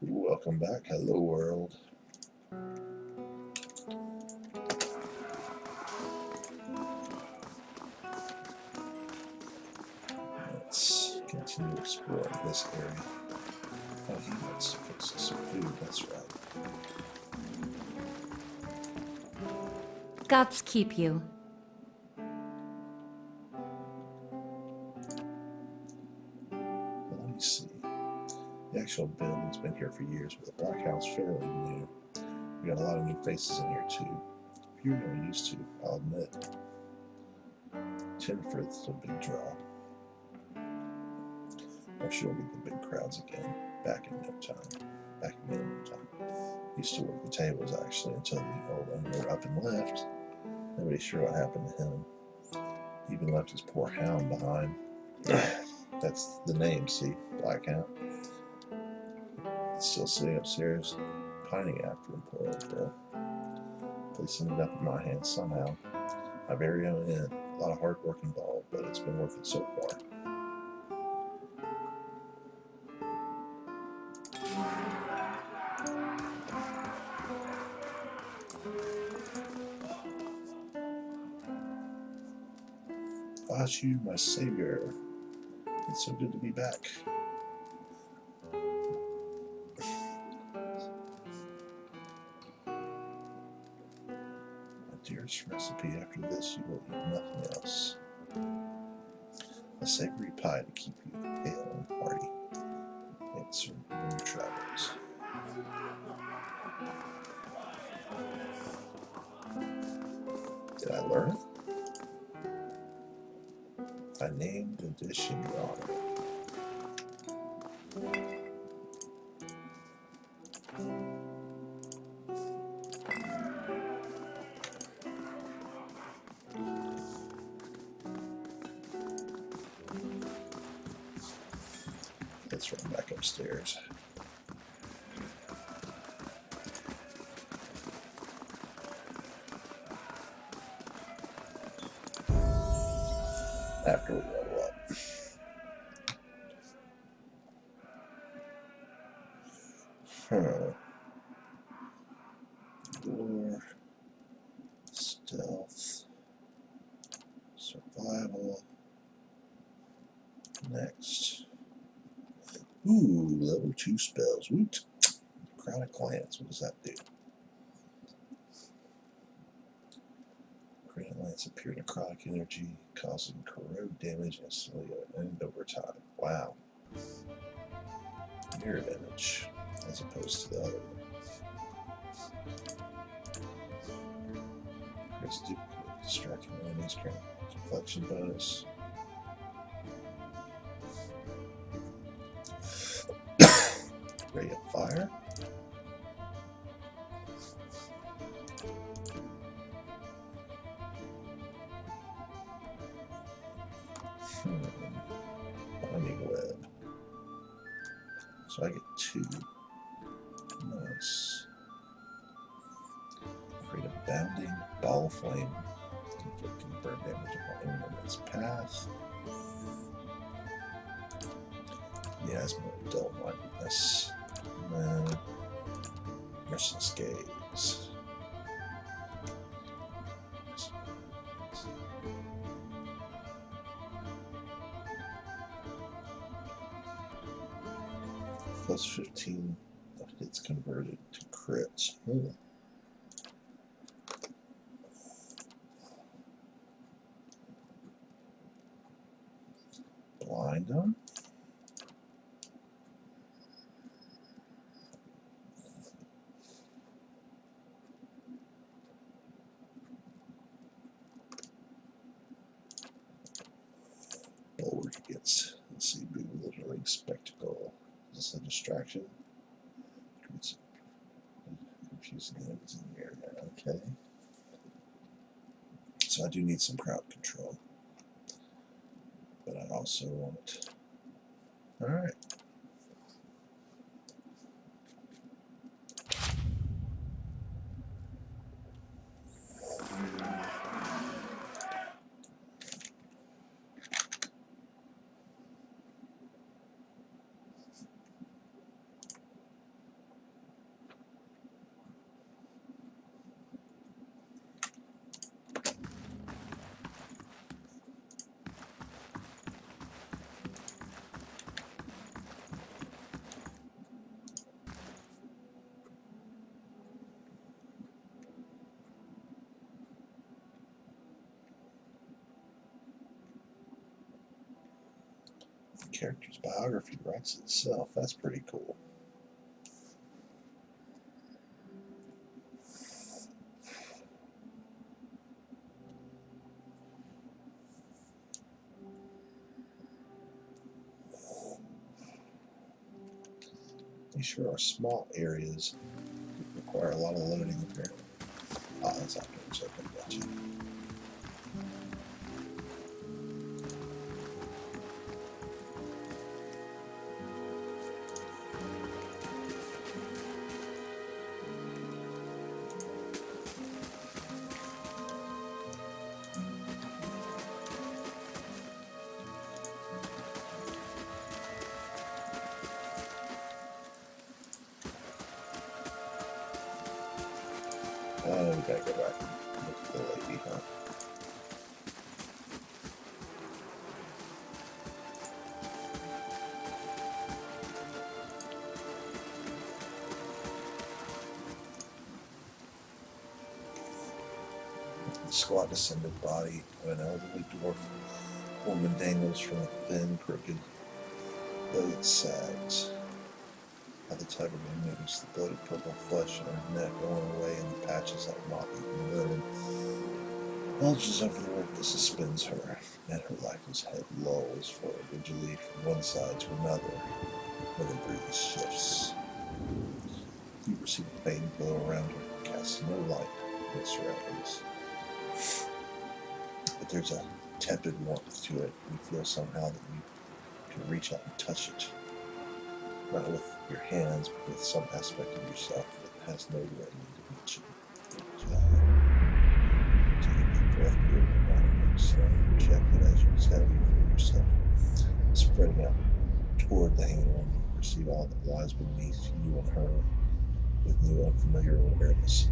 Welcome back. Hello, world. Let's continue exploring this area. Oh, he wants to fix us some food. That's right. Gods keep you. Well, let me see. The actual building's been here for years, but the Blackhound's fairly new. We got a lot of new faces in here, too. Fewer than we used to, I'll admit. Tenford's a big draw. I'm sure we'll get the big crowds again. Back in no time. Used to work the tables, actually, until the old owner up and left. Nobody's sure what happened to him. He even left his poor hound behind. That's the name, see? Blackhound. It's still sitting upstairs, pining after him, poor old girl. Placing it up in my hands somehow. My very own end. A lot of hard work involved, but it's been worth it so far. Vashu, my savior. It's so good to be back. My dearest recipe, after this you will eat nothing else. A savory pie to keep you pale and hearty. It's from your travels. Did I learn it? I named the dish in your honor. Let's run back upstairs. After we level up. Door, stealth, survival. Next. Ooh, level 2 spells. Woot. Crown of Clans. What does that do? Crown Lance appear necrotic energy, causing corrode damage instantly and over time. Wow. Mirror damage, as opposed to the other one. Crits duplicate, distracting enemies, grant deflection bonus. Ray of Fire. Binding Web. So I get 2. Nice. Create a bounding ball of flame. Inflicting burn damage upon anyone in its path. Miasma, dull-mindedness. No. Merciless Gaze. Plus 15 of hits converted to crits. Blind them. Bulwark against, let's see, bewildering spectacle. Is this a distraction? Confusing enemies in the area. Okay. So I do need some crowd control. But I also want. Alright. Character's biography writes itself. That's pretty cool. These sure are small areas that require a lot of loading apparently. Ah, that's outdoors. Okay, gotcha. Oh, we gotta go back and look at the lady, huh? The squat descended body of an elderly dwarf woman dangles from a thin, crooked bow that sags. How the tiger moves, the bloated purple flesh on her neck going away in the patches like moth-eaten linen bulges over the rope that suspends her, and her lifeless head lolls rigidly from one side to another when the breeze shifts. You perceive a faint glow around her, casts no light in its surroundings. But there's a tepid warmth to it. You feel somehow that you can reach out and touch it. Not with your hands, but with some aspect of yourself that has no real need to reach you. Take a deep breath, clear your mind, and slowly project it as you exhale. You feel yourself spreading out toward the hanging woman. You perceive all that lies beneath you and her with new unfamiliar awareness.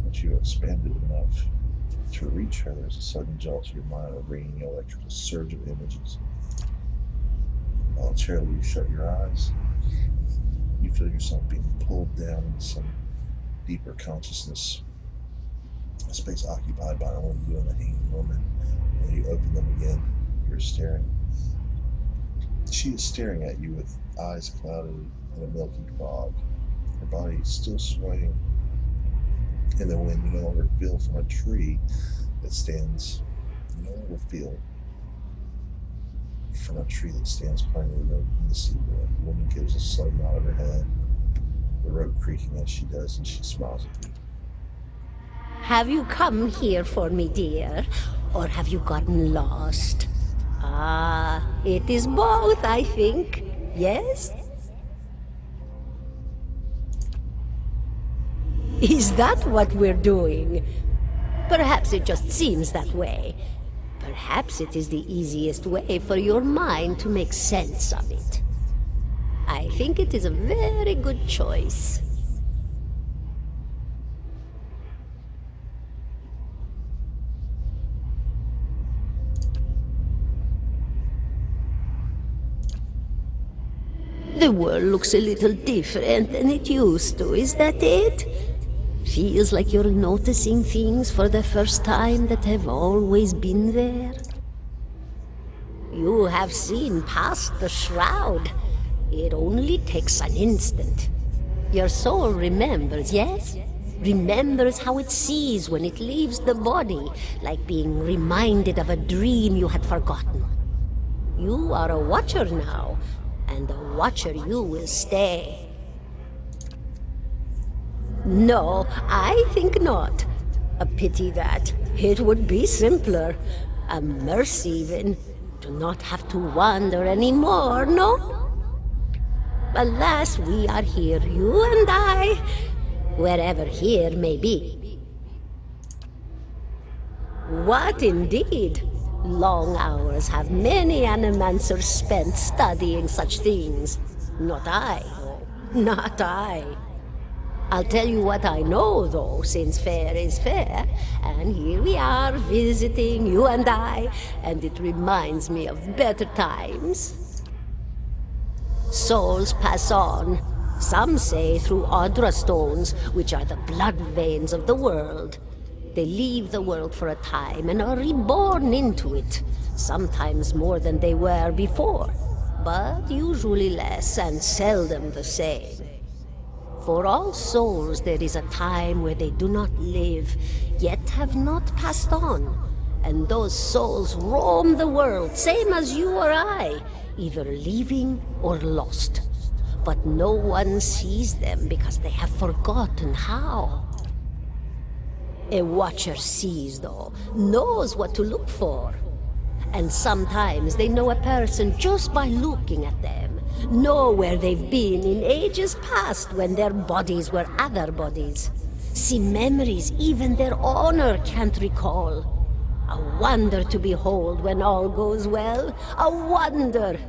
Once you have expanded enough to reach her, there's a sudden jolt to your mind, a ringing electrical surge of images. Voluntarily, you shut your eyes. You feel yourself being pulled down into some deeper consciousness, a space occupied by only you and the hanging woman. When you open them again, you're staring. She is staring at you with eyes clouded in a milky fog. Her body is still swaying in the wind. You no longer feel from a tree that stands. You no longer feel from a tree that stands plainly in the seaboard. The woman gives a slow nod of her head, the rope creaking as she does, and she smiles at you. Have you come here for me, dear? Or have you gotten lost? Ah, it is both, I think. Yes? Is that what we're doing? Perhaps it just seems that way. Perhaps it is the easiest way for your mind to make sense of it. I think it is a very good choice. The world looks a little different than it used to, is that it? Feels like you're noticing things for the first time that have always been there. You have seen past the shroud. It only takes an instant. Your soul remembers, yes? Remembers how it sees when it leaves the body, like being reminded of a dream you had forgotten. You are a watcher now, and a watcher you will stay. No, I think not. A pity that. It would be simpler. A mercy even. To not have to wander anymore, no? Alas, we are here, you and I. Wherever here may be. What indeed? Long hours have many animancers spent studying such things. Not I, though. Not I. I'll tell you what I know, though, since fair is fair, and here we are visiting, you and I, and it reminds me of better times. Souls pass on, some say through Audra stones, which are the blood veins of the world. They leave the world for a time and are reborn into it, sometimes more than they were before, but usually less and seldom the same. For all souls there is a time where they do not live, yet have not passed on, and those souls roam the world, same as you or I, either living or lost. But no one sees them because they have forgotten how. A watcher sees, though, knows what to look for. And sometimes they know a person just by looking at them, know where they've been in ages past when their bodies were other bodies, see memories even their owner can't recall. A wonder to behold when all goes well, a wonder!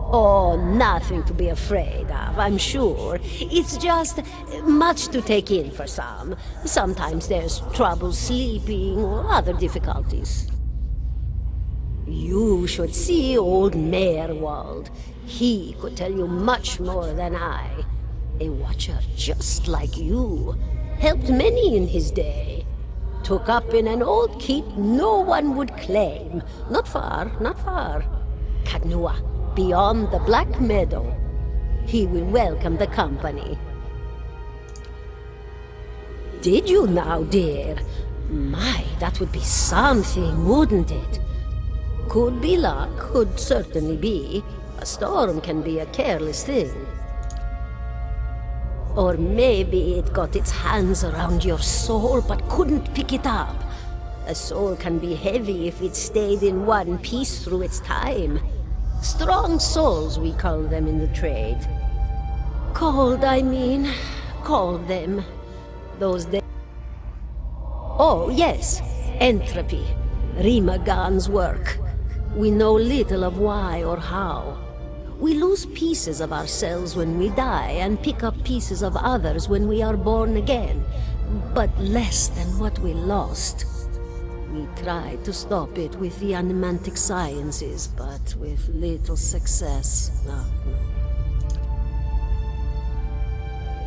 Oh, nothing to be afraid of, I'm sure. It's just much to take in for some. Sometimes there's trouble sleeping or other difficulties. You should see old Meerwald. He could tell you much more than I. A watcher just like you. Helped many in his day. Took up in an old keep no one would claim. Not far, not far. Kadnua. Beyond the Black Meadow. He will welcome the company. Did you now, dear? My, that would be something, wouldn't it? Could be luck, could certainly be. A storm can be a careless thing. Or maybe it got its hands around your soul but couldn't pick it up. A soul can be heavy if it stayed in one piece through its time. Strong souls, we call them in the trade. Cold, I mean. Called them. Those days. Oh, yes. Entropy. Rimagan's work. We know little of why or how. We lose pieces of ourselves when we die and pick up pieces of others when we are born again, but less than what we lost. We tried to stop it with the animantic sciences, but with little success. No.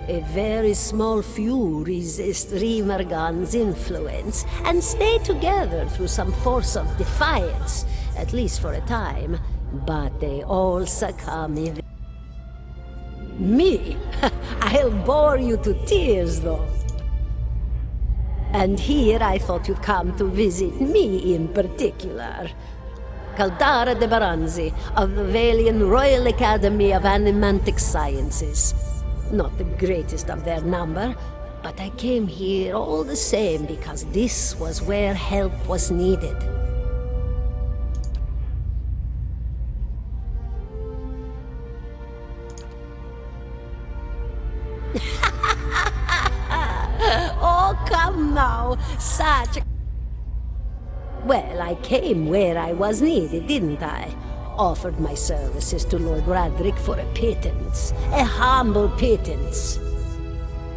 A very small few resist Rimergan's influence and stay together through some force of defiance, at least for a time, but they all succumb eventually. Me? I'll bore you to tears, though. And here I thought you'd come to visit me in particular. Caldara de Baranzi, of the Valian Royal Academy of Animantic Sciences. Not the greatest of their number, but I came here all the same because this was where help was needed. Oh, come now, such a... Well, I came where I was needed, didn't I? Offered my services to Lord Radric for a pittance, a humble pittance.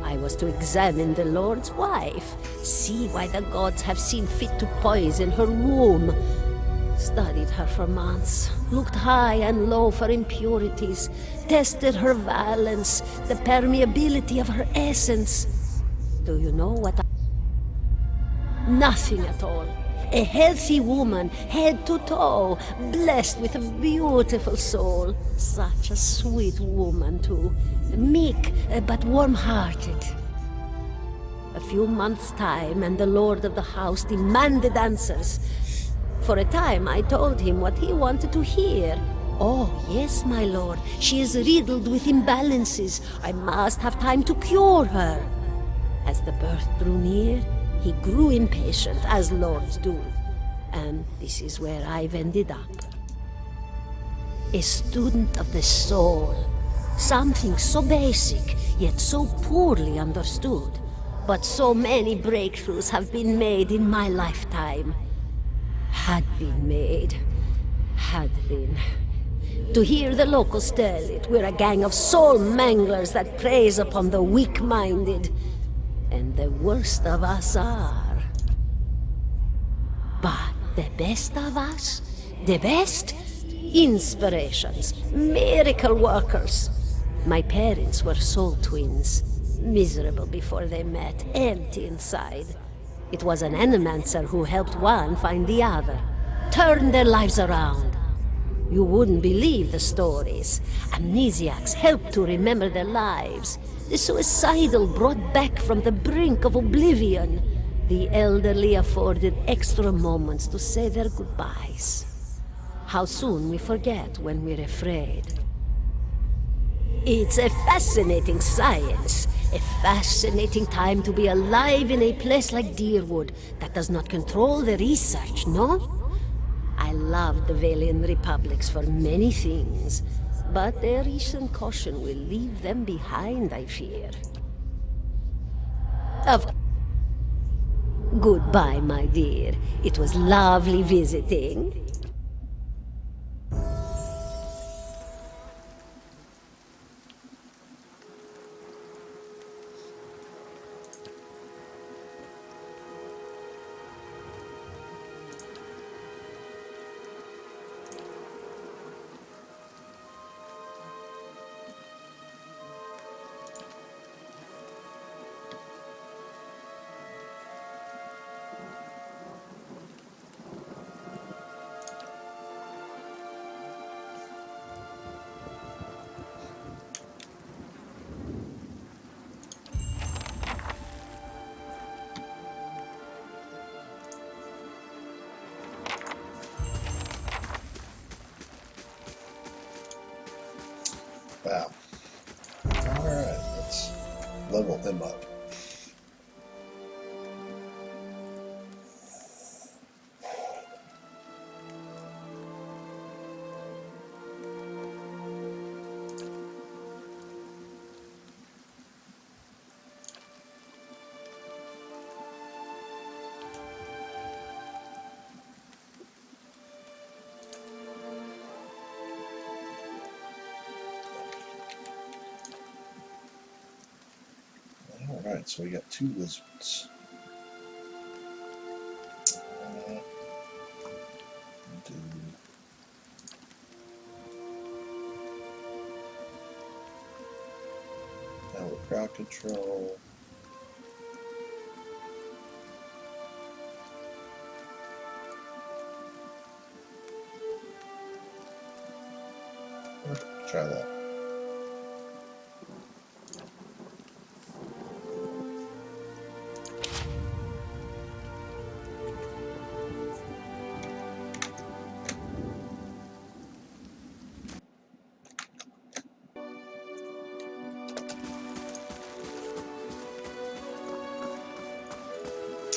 I was to examine the Lord's wife, see why the gods have seen fit to poison her womb. Studied her for months, looked high and low for impurities, tested her valence, the permeability of her essence. Do you know what Nothing at all. A healthy woman, head to toe, blessed with a beautiful soul. Such a sweet woman, too. Meek, but warm-hearted. A few months' time, and the lord of the house demanded answers. For a time, I told him what he wanted to hear. Oh, yes, my lord. She is riddled with imbalances. I must have time to cure her. As the birth drew near, he grew impatient, as lords do. And this is where I've ended up. A student of the soul. Something so basic, yet so poorly understood. But so many breakthroughs have been made in my lifetime. Had been. To hear the locals tell it, we're a gang of soul manglers that preys upon the weak-minded. And the worst of us are. But the best of us? The best? Inspirations, miracle workers. My parents were soul twins. miserable before they met, empty inside. It was an Animancer who helped one find the other, turned their lives around. You wouldn't believe the stories. Amnesiacs helped to remember their lives. The suicidal brought back from the brink of oblivion. The elderly afforded extra moments to say their goodbyes. How soon we forget when we're afraid. It's a fascinating science. A fascinating time to be alive in a place like Deerwood that does not control the research, no? I love the Valian Republics for many things, but their recent caution will leave them behind, I fear. Goodbye, my dear. It was lovely visiting. Wow. Alright, let's level him up. Alright, so we got 2 lizards. Do now with crowd control. Try that.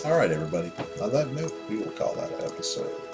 Alright, everybody. On that note, we will call that an episode.